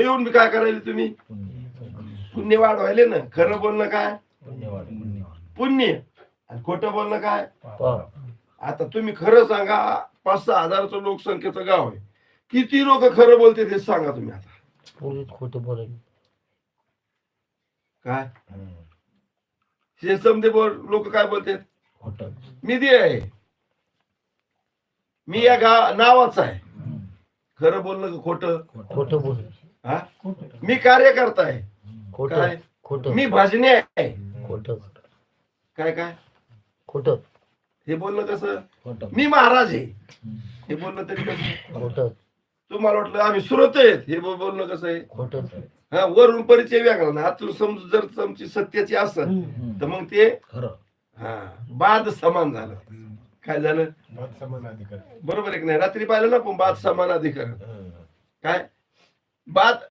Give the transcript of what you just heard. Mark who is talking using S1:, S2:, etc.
S1: येऊन बी काय करायला तुम्ही पुण्य वाढवायले ना. खरं बोलणं काय पुण्य आणि खोटं बोलणं काय. आता तुम्ही खरं सांगा, 5-6 हजाराचं लोकसंख्येचं गाव आहे, किती लोक खरं बोलते ते सांगा तुम्ही. आता
S2: खोटं बोलायचं
S1: काय हे समजे लोक काय बोलतात,
S2: खोटं
S1: मी दे आहे, मी या नावाचा आहे. खरं बोलणं का खोटं.
S2: खोटं बोल
S1: हा मी कार्यकर्ता आहे,
S2: खोटं
S1: काय
S2: खोटं
S1: मी भजने आहे,
S2: खोटं
S1: काय काय
S2: खोटं
S1: हे बोलणं कसं.
S2: खोटं
S1: मी महाराज आहे हे बोलणं तरी कसं.
S2: खोटं
S1: तुम्हाला वाटलं आम्ही सुरत आहेत हे बोलणं कसं आहे.
S2: खोटं
S1: हा वरून परिचय वेगळा ना. आतून समज जर तुमची सत्याची असेल तर मग ते
S2: खरं
S1: हा बाद समान झालं. काय झालं बरोबर आहे की नाही. रात्री पाहिलं ना पण बाद समान अधिकार. काय बाद